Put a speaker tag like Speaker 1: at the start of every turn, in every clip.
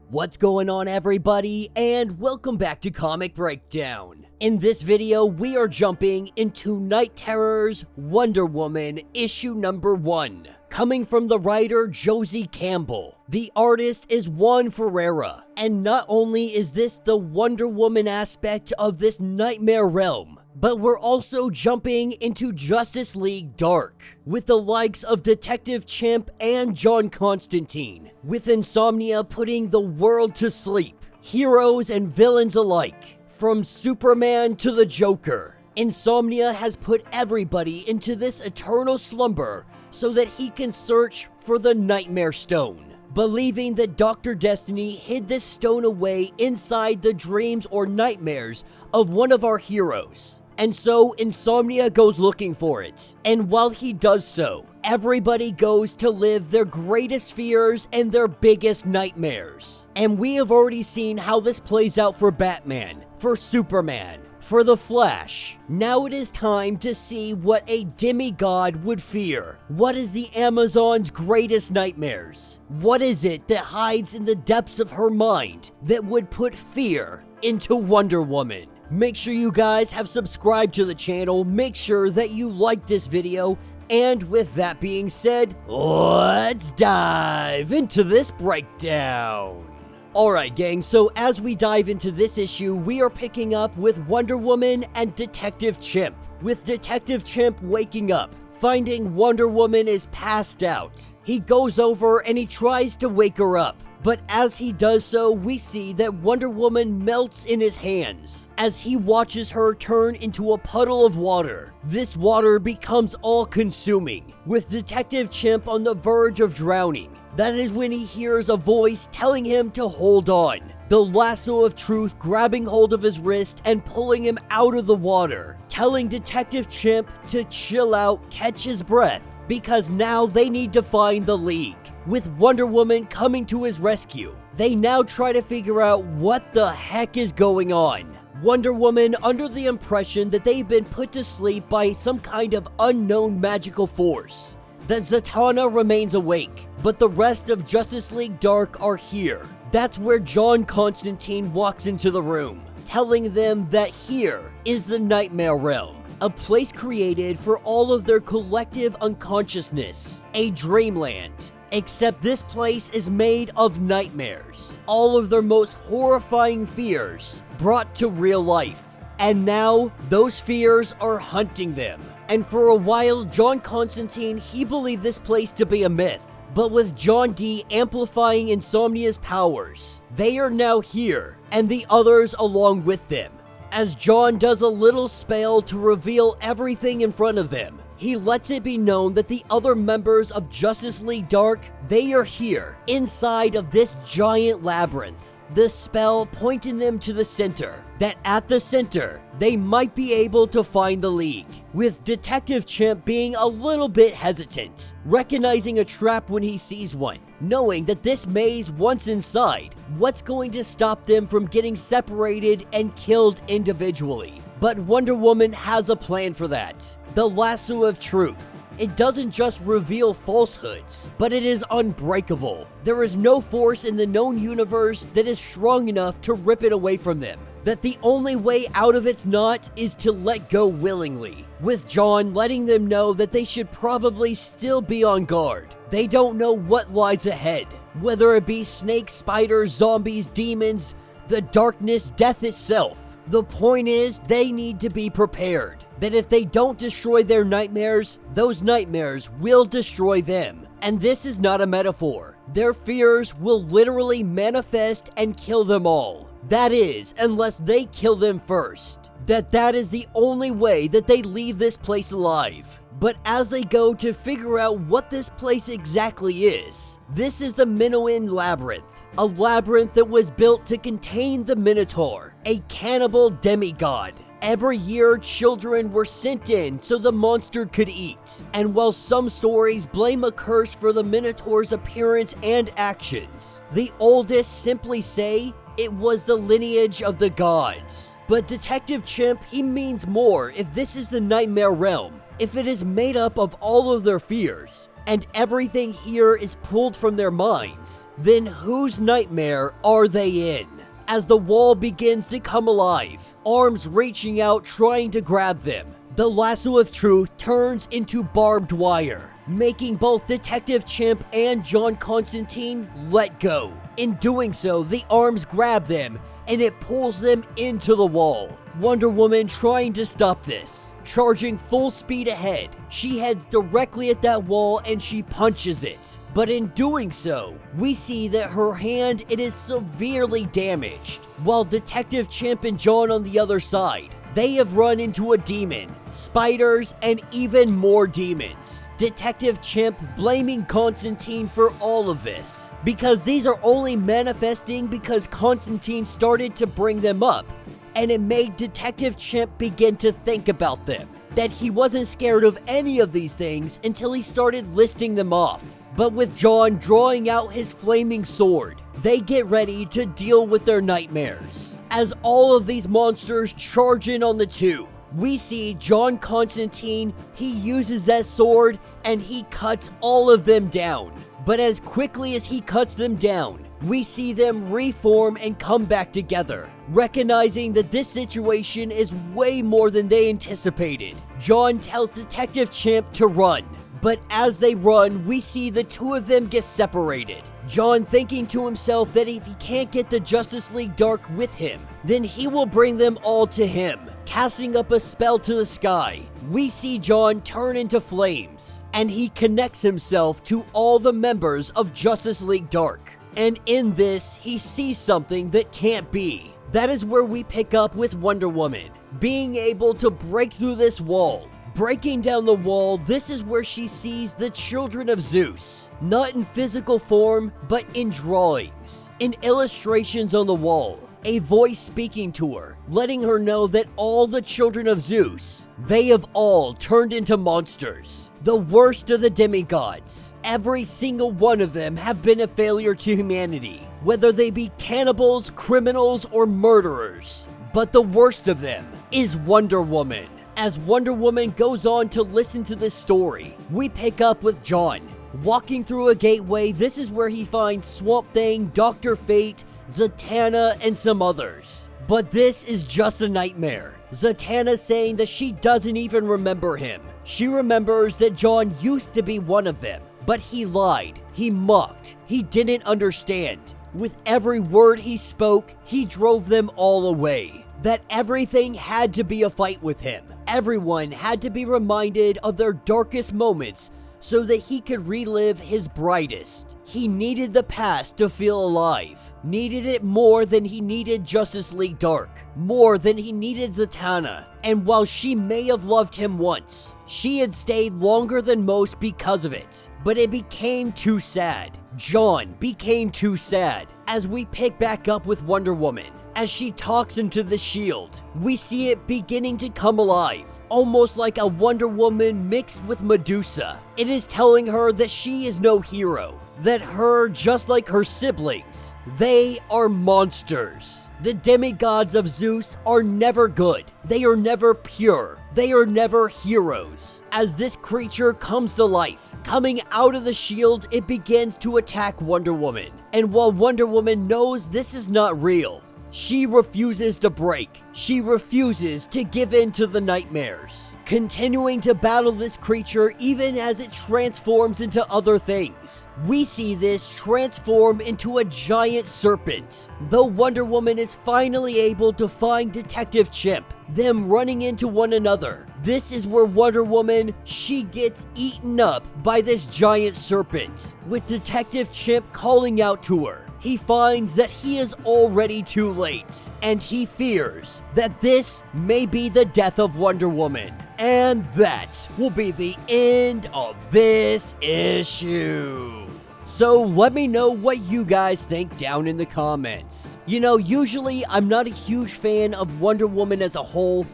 Speaker 1: What's going on, everybody, and welcome back to Comic Breakdown. In this video, we are jumping into Night Terror's Wonder Woman issue number 1. Coming from the writer Josie Campbell. The artist is Juan Ferreira. And not only is this the Wonder Woman aspect of this nightmare realm, but we're also jumping into Justice League Dark, with the likes of Detective Chimp and John Constantine, with Insomnia putting the world to sleep, heroes and villains alike, from Superman to the Joker. Insomnia has put everybody into this eternal slumber so that he can search for the Nightmare Stone, believing that Dr. Destiny hid this stone away inside the dreams or nightmares of one of our heroes. And so Insomnia goes looking for it. And while he does so, everybody goes to live their greatest fears and their biggest nightmares. And we have already seen how this plays out for Batman, for Superman, for the Flash. Now it is time to see what a demigod would fear. What is the Amazon's greatest nightmares? What is it that hides in the depths of her mind that would put fear into Wonder Woman? Make sure you guys have subscribed to the channel, make sure that you like this video, and with that being said, let's dive into this breakdown. Alright gang, so as we dive into this issue, we are picking up with Wonder Woman and Detective Chimp. With Detective Chimp waking up, finding Wonder Woman is passed out. He goes over and he tries to wake her up. But as he does so, we see that Wonder Woman melts in his hands as he watches her turn into a puddle of water. This water becomes all-consuming, with Detective Chimp on the verge of drowning. That is when he hears a voice telling him to hold on. The lasso of truth grabbing hold of his wrist and pulling him out of the water, telling Detective Chimp to chill out, catch his breath, because now they need to find the League. With Wonder Woman coming to his rescue, they now try to figure out what the heck is going on. Wonder Woman under the impression that they've been put to sleep by some kind of unknown magical force. That Zatanna remains awake, but the rest of Justice League Dark are here. That's where John Constantine walks into the room, telling them that here is the Nightmare Realm, a place created for all of their collective unconsciousness, a dreamland. Except this place is made of nightmares, all of their most horrifying fears brought to real life. And now, those fears are hunting them. And for a while, John Constantine, he believed this place to be a myth. But with John D amplifying Insomnia's powers, they are now here, and the others along with them. As John does a little spell to reveal everything in front of them, he lets it be known that the other members of Justice League Dark, they are here, inside of this giant labyrinth. The spell pointing them to the center, that at the center, they might be able to find the League. With Detective Chimp being a little bit hesitant, recognizing a trap when he sees one, knowing that this maze once inside, what's going to stop them from getting separated and killed individually? But Wonder Woman has a plan for that. The lasso of truth. It doesn't just reveal falsehoods, but it is unbreakable. There is no force in the known universe that is strong enough to rip it away from them. That the only way out of its knot is to let go willingly. With John letting them know that they should probably still be on guard. They don't know what lies ahead. Whether it be snakes, spiders, zombies, demons, the darkness, death itself. The point is, they need to be prepared. That if they don't destroy their nightmares, those nightmares will destroy them. And this is not a metaphor. Their fears will literally manifest and kill them all. That is, unless they kill them first. That is the only way that they leave this place alive. But as they go to figure out what this place exactly is, this is the Minotaur Labyrinth. A labyrinth that was built to contain the Minotaur, a cannibal demigod. Every year, children were sent in so the monster could eat. And while some stories blame a curse for the Minotaur's appearance and actions, the oldest simply say it was the lineage of the gods. But Detective Chimp, he means more if this is the Nightmare Realm. If it is made up of all of their fears, and everything here is pulled from their minds, then whose nightmare are they in? As the wall begins to come alive, arms reaching out trying to grab them, the lasso of truth turns into barbed wire, making both Detective Chimp and John Constantine let go. In doing so, the arms grab them and it pulls them into the wall. Wonder Woman trying to stop this. Charging full speed ahead, she heads directly at that wall and she punches it. But in doing so, we see that her hand, it is severely damaged. While Detective Chimp and John on the other side, they have run into a demon, spiders, and even more demons. Detective Chimp blaming Constantine for all of this, because these are only manifesting because Constantine started to bring them up, and it made Detective Chimp begin to think about them. That he wasn't scared of any of these things until he started listing them off. But with John drawing out his flaming sword, they get ready to deal with their nightmares. As all of these monsters charge in on the two, we see John Constantine, he uses that sword and he cuts all of them down. But as quickly as he cuts them down, we see them reform and come back together. Recognizing that this situation is way more than they anticipated, John tells Detective Chimp to run. But as they run, we see the two of them get separated. John thinking to himself that if he can't get the Justice League Dark with him, then he will bring them all to him. Casting up a spell to the sky, we see John turn into flames, and he connects himself to all the members of Justice League Dark. And in this, he sees something that can't be. That is where we pick up with Wonder Woman, being able to break through this wall. Breaking down the wall, this is where she sees the children of Zeus, not in physical form, but in drawings, in illustrations on the wall. A voice speaking to her, letting her know that all the children of Zeus, they have all turned into monsters. The worst of the demigods. Every single one of them have been a failure to humanity, whether they be cannibals, criminals, or murderers. But the worst of them is Wonder Woman. As Wonder Woman goes on to listen to this story, we pick up with John. Walking through a gateway, this is where he finds Swamp Thing, Dr. Fate, Zatanna, and some others. But this is just a nightmare. Zatanna saying that she doesn't even remember him. She remembers that John used to be one of them, but he lied, he mocked, he didn't understand. With every word he spoke, he drove them all away. That everything had to be a fight with him. Everyone had to be reminded of their darkest moments so that he could relive his brightest. He needed the past to feel alive. Needed it more than he needed Justice League Dark. More than he needed Zatanna. And while she may have loved him once, she had stayed longer than most because of it. But it became too sad. John became too sad. As we pick back up with Wonder Woman, as she talks into the shield, we see it beginning to come alive. Almost like a Wonder Woman mixed with Medusa. It is telling her that she is no hero. That her, just like her siblings, they are monsters. The demigods of Zeus are never good. They are never pure. They are never heroes. As this creature comes to life, coming out of the shield, it begins to attack Wonder Woman. And while Wonder Woman knows this is not real, she refuses to break. She refuses to give in to the nightmares. Continuing to battle this creature even as it transforms into other things. We see this transform into a giant serpent. Though Wonder Woman is finally able to find Detective Chimp, them running into one another. This is where Wonder Woman, she gets eaten up by this giant serpent, with Detective Chimp calling out to her. He finds that he is already too late, and he fears that this may be the death of Wonder Woman. And that will be the end of this issue. So let me know what you guys think down in the comments. You know, usually I'm not a huge fan of Wonder Woman as a whole.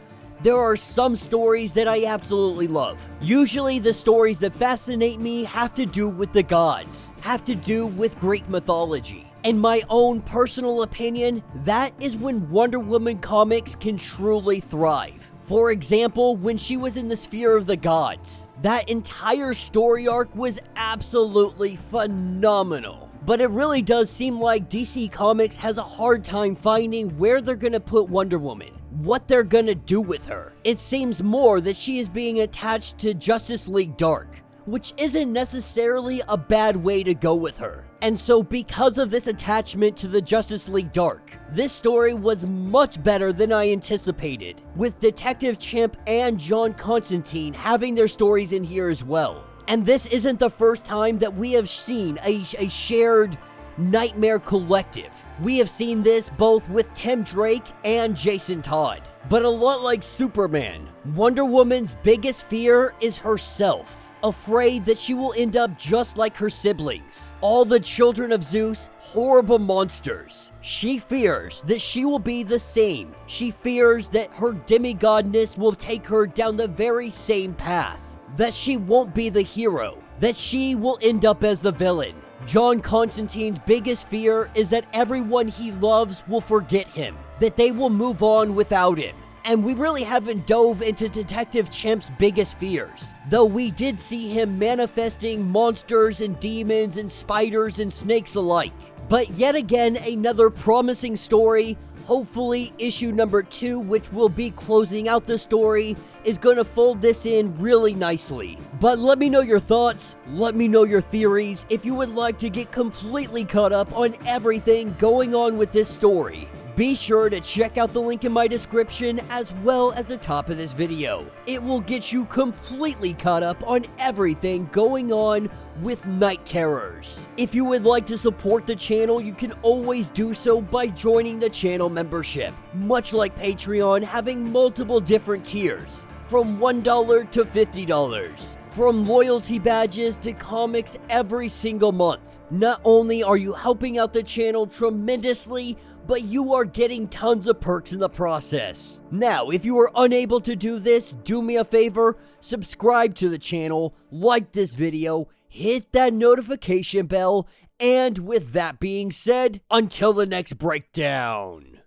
Speaker 1: There are some stories that I absolutely love. Usually the stories that fascinate me have to do with the gods, have to do with Greek mythology. In my own personal opinion, that is when Wonder Woman comics can truly thrive. For example, when she was in the Sphere of the Gods, that entire story arc was absolutely phenomenal. But it really does seem like DC Comics has a hard time finding where they're gonna put Wonder Woman, what they're gonna do with her. It seems more that she is being attached to Justice League Dark, which isn't necessarily a bad way to go with her. And so because of this attachment to the Justice League Dark, this story was much better than I anticipated, with Detective Chimp and John Constantine having their stories in here as well. And this isn't the first time that we have seen a shared nightmare collective. We have seen this both with Tim Drake and Jason Todd. But a lot like Superman, Wonder Woman's biggest fear is herself. Afraid that she will end up just like her siblings, all the children of Zeus, horrible monsters. She fears that she will be the same. She fears that her demigodness will take her down the very same path, that she won't be the hero, that she will end up as the villain. John Constantine's biggest fear is that everyone he loves will forget him, that they will move on without him. And we really haven't dove into Detective Chimp's biggest fears, though we did see him manifesting monsters and demons and spiders and snakes alike. But yet again, another promising story. Hopefully issue number 2, which will be closing out the story, is going to fold this in really nicely. But let me know your thoughts, let me know your theories if you would like to get completely caught up on everything going on with this story. Be sure to check out the link in my description as well as the top of this video. It will get you completely caught up on everything going on with Night Terrors. If you would like to support the channel, you can always do so by joining the channel membership. Much like Patreon, having multiple different tiers, from $1 to $50. From loyalty badges to comics every single month. Not only are you helping out the channel tremendously, but you are getting tons of perks in the process. Now, if you are unable to do this, do me a favor, subscribe to the channel, like this video, hit that notification bell, and with that being said, until the next breakdown.